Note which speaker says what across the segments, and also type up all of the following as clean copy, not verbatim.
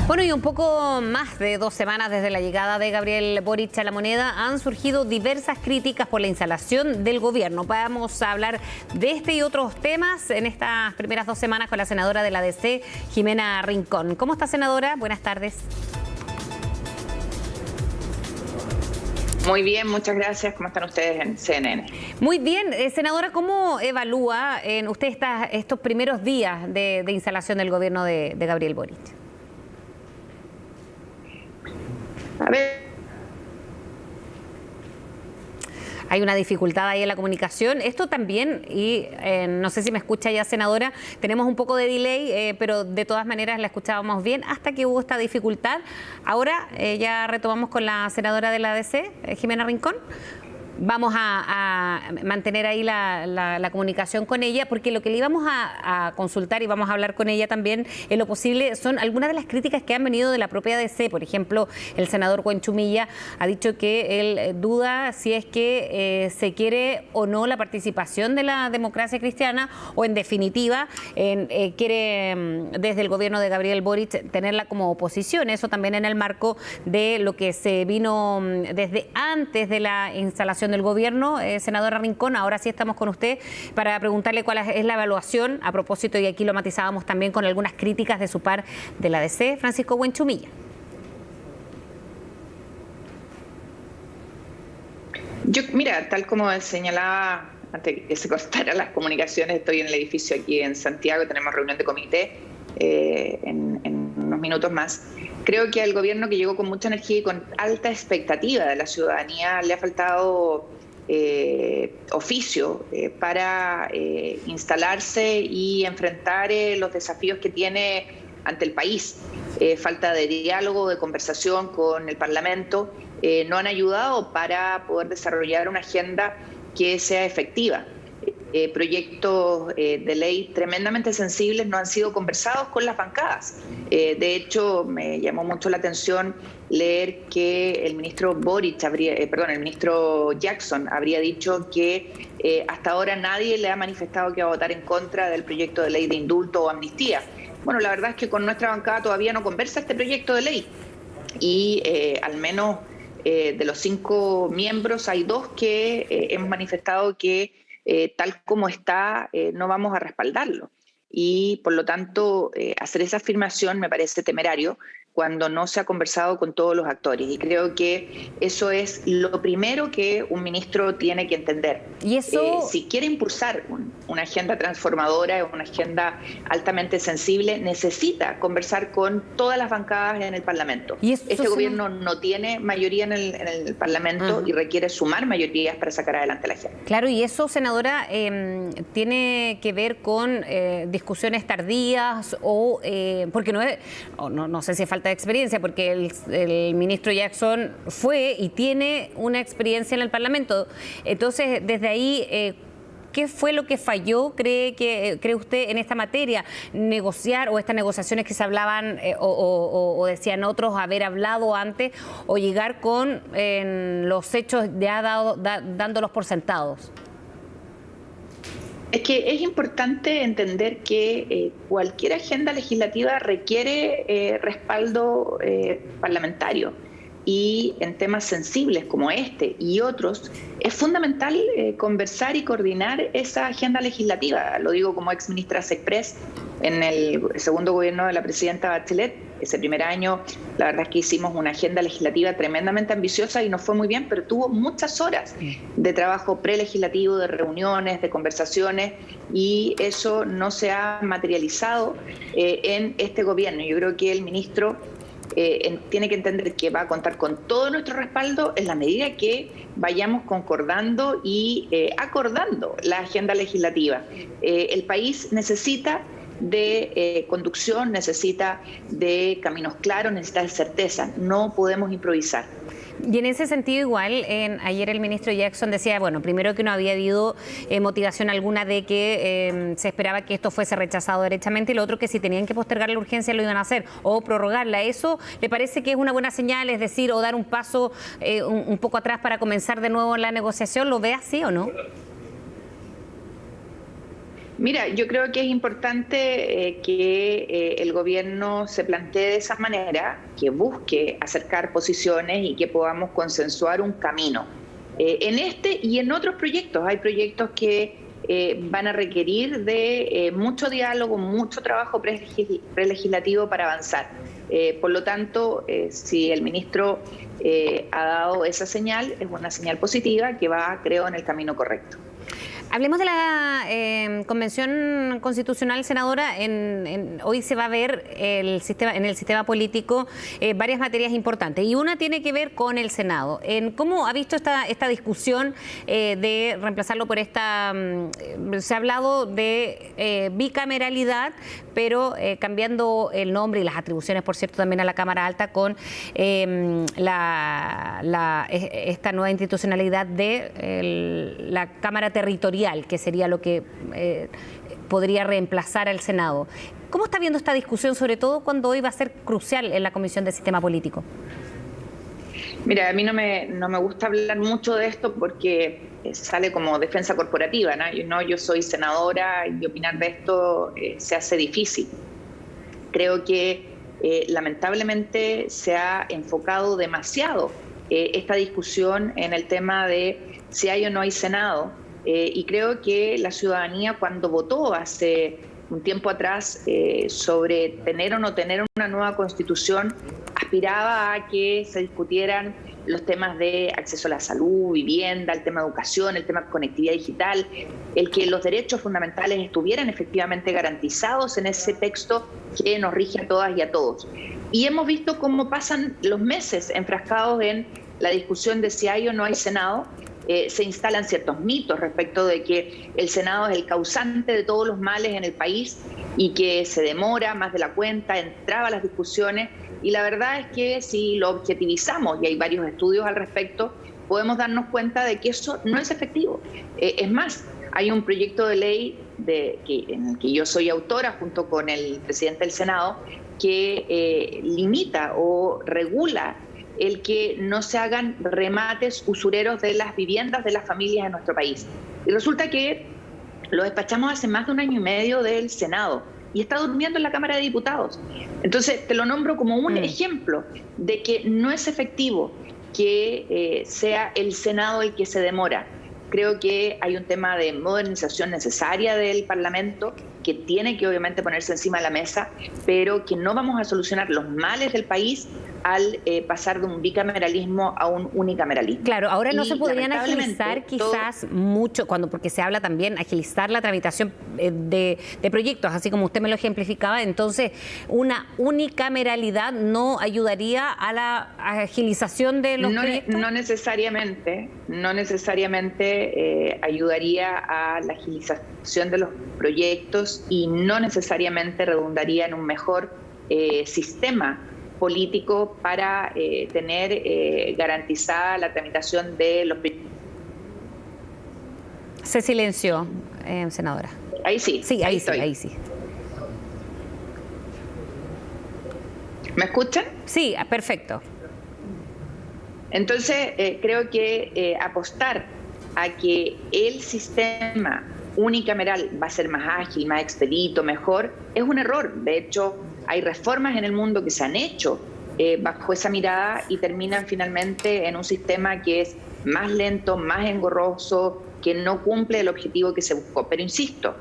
Speaker 1: Bueno, y un poco más de 2 semanas desde la llegada de Gabriel Boric a La Moneda, han surgido diversas críticas por la instalación del gobierno. Vamos a hablar de este y otros temas en estas primeras 2 semanas con la senadora de la DC, Jimena Rincón. ¿Cómo está, senadora? Buenas tardes.
Speaker 2: Muy bien, muchas gracias. ¿Cómo están ustedes en CNN?
Speaker 1: Muy bien. Senadora, ¿cómo evalúa usted estos primeros días de instalación del gobierno de Gabriel Boric?
Speaker 2: A ver.
Speaker 1: Hay una dificultad ahí en la comunicación. Esto también, y no sé si me escucha ya, senadora, tenemos un poco de delay, pero de todas maneras la escuchábamos bien hasta que hubo esta dificultad. Ahora ya retomamos con la senadora de la ADC, Jimena Rincón. Vamos a mantener ahí la comunicación con ella, porque lo que le íbamos a consultar y vamos a hablar con ella también en lo posible son algunas de las críticas que han venido de la propia DC. Por ejemplo, el senador Huenchumilla ha dicho que él duda si es que se quiere o no la participación de la democracia cristiana, o en definitiva quiere desde el gobierno de Gabriel Boric tenerla como oposición. Eso también en el marco de lo que se vino desde antes de la instalación del gobierno. Senadora Rincón, ahora sí estamos con usted para preguntarle cuál es la evaluación a propósito, y aquí lo matizábamos también con algunas críticas de su par de la DC, Francisco Huenchumilla.
Speaker 2: Mira, tal como señalaba antes de que se cortaran las comunicaciones, estoy en el edificio aquí en Santiago, tenemos reunión de comité en unos minutos más. Creo que al gobierno, que llegó con mucha energía y con alta expectativa de la ciudadanía, le ha faltado oficio para instalarse y enfrentar los desafíos que tiene ante el país. Falta de diálogo, de conversación con el Parlamento, no han ayudado para poder desarrollar una agenda que sea efectiva. Proyectos de ley tremendamente sensibles no han sido conversados con las bancadas. De hecho, me llamó mucho la atención leer que el ministro el ministro Jackson habría dicho que hasta ahora nadie le ha manifestado que va a votar en contra del proyecto de ley de indulto o amnistía. Bueno, la verdad es que con nuestra bancada todavía no conversa este proyecto de ley, y al menos de los 5 miembros hay 2 que hemos manifestado que tal como está, no vamos a respaldarlo. Y por lo tanto, hacer esa afirmación me parece temerario cuando no se ha conversado con todos los actores. Y creo que eso es lo primero que un ministro tiene que entender.
Speaker 1: ¿Y eso?
Speaker 2: Si quiere impulsar una agenda transformadora, una agenda altamente sensible, necesita conversar con todas las bancadas en el Parlamento. Este gobierno no tiene mayoría en el Parlamento y requiere sumar mayorías para sacar adelante la agenda.
Speaker 1: Claro, y eso, senadora, tiene que ver con discusiones tardías o porque no sé si falta de experiencia, porque el ministro Jackson fue y tiene una experiencia en el Parlamento. Entonces, desde ahí, ¿qué fue lo que falló, cree usted, en esta materia? ¿Negociar, o estas negociaciones que se hablaban o decían otros haber hablado antes, o llegar con los hechos ya dándolos por sentados?
Speaker 2: Es que es importante entender que cualquier agenda legislativa requiere respaldo parlamentario, y en temas sensibles como este y otros es fundamental conversar y coordinar esa agenda legislativa. Lo digo como ex ministra Sexpress en el segundo gobierno de la presidenta Bachelet. Ese primer año, la verdad es que hicimos una agenda legislativa tremendamente ambiciosa y nos fue muy bien, pero tuvo muchas horas de trabajo prelegislativo, de reuniones, de conversaciones, y eso no se ha materializado en este gobierno. Yo creo que el ministro tiene que entender que va a contar con todo nuestro respaldo en la medida que vayamos concordando y acordando la agenda legislativa. El país necesita de conducción, necesita de caminos claros, necesita de certeza. No podemos improvisar.
Speaker 1: Y en ese sentido, igual, ayer el ministro Jackson decía, bueno, primero que no había habido motivación alguna de que se esperaba que esto fuese rechazado derechamente, y lo otro, que si tenían que postergar la urgencia lo iban a hacer o prorrogarla. ¿Eso le parece que es una buena señal, es decir, o dar un paso un poco atrás para comenzar de nuevo la negociación? ¿Lo ve así o no?
Speaker 2: Mira, yo creo que es importante que el gobierno se plantee de esa manera, que busque acercar posiciones y que podamos consensuar un camino. En este y en otros proyectos, hay proyectos que van a requerir de mucho diálogo, mucho trabajo prelegislativo para avanzar. Por lo tanto, si el ministro ha dado esa señal, es una señal positiva que va, creo, en el camino correcto.
Speaker 1: Hablemos de la Convención Constitucional, senadora. Hoy se va a ver en el sistema político varias materias importantes y una tiene que ver con el Senado. ¿Cómo ha visto esta discusión de reemplazarlo por esta... se ha hablado de bicameralidad, pero cambiando el nombre y las atribuciones, por cierto, también a la Cámara Alta con esta nueva institucionalidad de la Cámara Territorial, que sería lo que podría reemplazar al Senado? ¿Cómo está viendo esta discusión, sobre todo cuando hoy va a ser crucial en la Comisión de Sistema Político?
Speaker 2: Mira, a mí no me gusta hablar mucho de esto porque sale como defensa corporativa, ¿no? Yo soy senadora y opinar de esto se hace difícil. Creo que lamentablemente se ha enfocado demasiado esta discusión en el tema de si hay o no hay Senado. Y creo que la ciudadanía, cuando votó hace un tiempo atrás sobre tener o no tener una nueva constitución, aspiraba a que se discutieran los temas de acceso a la salud, vivienda, el tema de educación, el tema de conectividad digital, el que los derechos fundamentales estuvieran efectivamente garantizados en ese texto que nos rige a todas y a todos. Y hemos visto cómo pasan los meses enfrascados en la discusión de si hay o no hay Senado. Se instalan ciertos mitos respecto de que el Senado es el causante de todos los males en el país y que se demora más de la cuenta, entraba a las discusiones, y la verdad es que si lo objetivizamos, y hay varios estudios al respecto, podemos darnos cuenta de que eso no es efectivo. Es más, hay un proyecto de ley en el que yo soy autora junto con el presidente del Senado que limita o regula el que no se hagan remates usureros de las viviendas de las familias en nuestro país. Y resulta que lo despachamos hace más de 1 año y medio del Senado y está durmiendo en la Cámara de Diputados. Entonces, te lo nombro como un ejemplo de que no es efectivo que sea el Senado el que se demora. Creo que hay un tema de modernización necesaria del Parlamento que tiene que obviamente ponerse encima de la mesa, pero que no vamos a solucionar los males del país al pasar de un bicameralismo a un unicameralismo.
Speaker 1: Claro, ahora no se podrían agilizar quizás mucho, porque se habla también agilizar la tramitación de proyectos, así como usted me lo ejemplificaba. Entonces, una unicameralidad no ayudaría a la agilización de los proyectos.
Speaker 2: No necesariamente ayudaría a la agilización de los proyectos y no necesariamente redundaría en un mejor sistema político para tener garantizada la tramitación de los proyectos.
Speaker 1: Se silenció, senadora.
Speaker 2: Ahí sí.
Speaker 1: Sí, ahí sí.
Speaker 2: ¿Me escuchan?
Speaker 1: Sí, perfecto.
Speaker 2: Entonces, creo que apostar a que el sistema unicameral va a ser más ágil, más expedito, mejor, es un error. De hecho, hay reformas en el mundo que se han hecho bajo esa mirada y terminan finalmente en un sistema que es más lento, más engorroso, que no cumple el objetivo que se buscó. Pero insisto,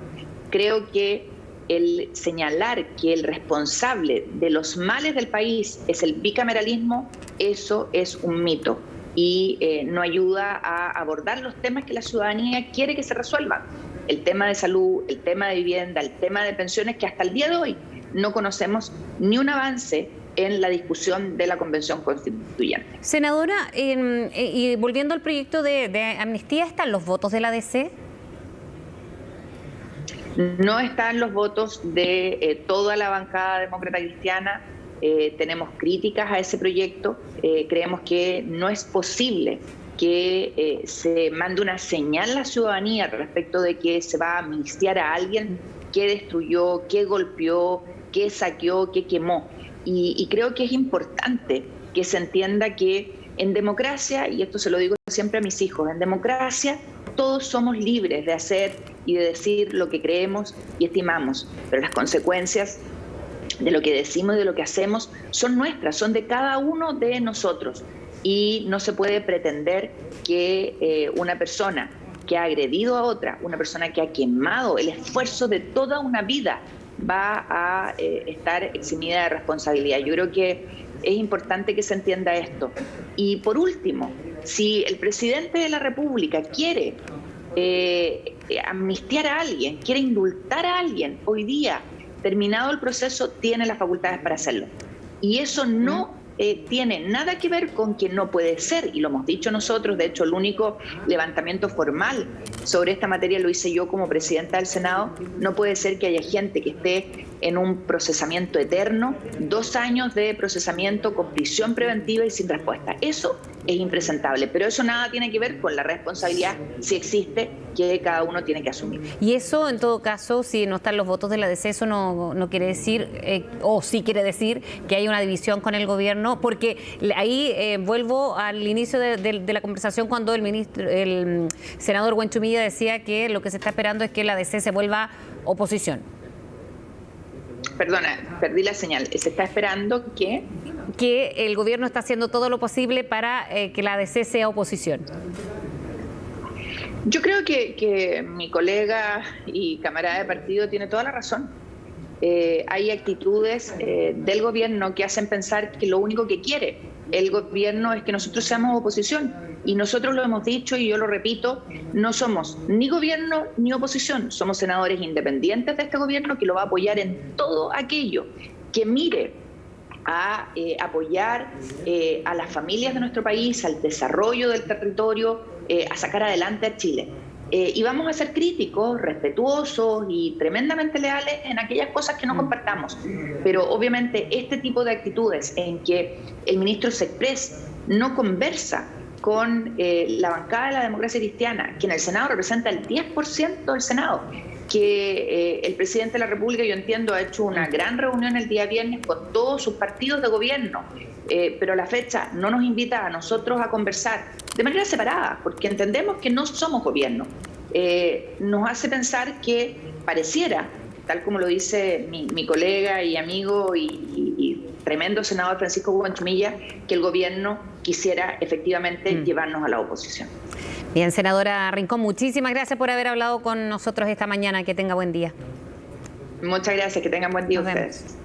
Speaker 2: creo que el señalar que el responsable de los males del país es el bicameralismo, eso es un mito y no ayuda a abordar los temas que la ciudadanía quiere que se resuelvan. El tema de salud, el tema de vivienda, el tema de pensiones, que hasta el día de hoy no conocemos ni un avance en la discusión de la Convención Constituyente.
Speaker 1: Senadora, y volviendo al proyecto de amnistía, ¿están los votos de la DC?
Speaker 2: No están los votos de toda la bancada demócrata cristiana. Tenemos críticas a ese proyecto. Creemos que no es posible que se mande una señal a la ciudadanía respecto de que se va a amnistiar a alguien que destruyó, que golpeó, que saqueó, que quemó. Y creo que es importante que se entienda que en democracia, y esto se lo digo siempre a mis hijos, en democracia todos somos libres de hacer y de decir lo que creemos y estimamos, pero las consecuencias de lo que decimos y de lo que hacemos son nuestras, son de cada uno de nosotros, y no se puede pretender que una persona que ha agredido a otra, una persona que ha quemado el esfuerzo de toda una vida, va a estar eximida de responsabilidad. Yo creo que es importante que se entienda esto. Y por último, si el presidente de la República quiere amnistiar a alguien, quiere indultar a alguien, hoy día, terminado el proceso, tiene las facultades para hacerlo. Y eso no tiene nada que ver con que no puede ser, y lo hemos dicho nosotros. De hecho, el único levantamiento formal sobre esta materia lo hice yo como presidenta del Senado. No puede ser que haya gente que esté en un procesamiento eterno, 2 años de procesamiento con prisión preventiva y sin respuesta. Eso es impresentable, pero eso nada tiene que ver con la responsabilidad, si existe, que cada uno tiene que asumir.
Speaker 1: Y eso, en todo caso, si no están los votos de la DC, eso no quiere decir, o sí quiere decir, que hay una división con el gobierno, porque ahí vuelvo al inicio de la conversación, cuando el senador Huenchumilla decía que lo que se está esperando es que la DC se vuelva oposición.
Speaker 2: Perdona, perdí la señal. ¿Se está esperando que
Speaker 1: el gobierno está haciendo todo lo posible para que la DC sea oposición?
Speaker 2: Yo creo que mi colega y camarada de partido tiene toda la razón. Hay actitudes del gobierno que hacen pensar que lo único que quiere el gobierno es que nosotros seamos oposición. Y nosotros lo hemos dicho y yo lo repito, no somos ni gobierno ni oposición. Somos senadores independientes de este gobierno que lo va a apoyar en todo aquello que mire a apoyar a las familias de nuestro país, al desarrollo del territorio, a sacar adelante a Chile. Y vamos a ser críticos, respetuosos y tremendamente leales en aquellas cosas que no compartamos. Pero obviamente este tipo de actitudes en que el ministro Sexpress no conversa con la bancada de la democracia cristiana, que en el Senado representa el 10% del Senado, que el presidente de la República, yo entiendo, ha hecho una gran reunión el día viernes con todos sus partidos de gobierno, pero a la fecha no nos invita a nosotros a conversar de manera separada, porque entendemos que no somos gobierno. Nos hace pensar que pareciera, tal como lo dice mi colega y amigo y tremendo senador Francisco Huenchumilla, que el gobierno quisiera efectivamente llevarnos a la oposición.
Speaker 1: Bien, senadora Rincón, muchísimas gracias por haber hablado con nosotros esta mañana. Que tenga buen día.
Speaker 2: Muchas gracias, que tengan buen día
Speaker 1: Nos
Speaker 2: ustedes.
Speaker 1: vemos.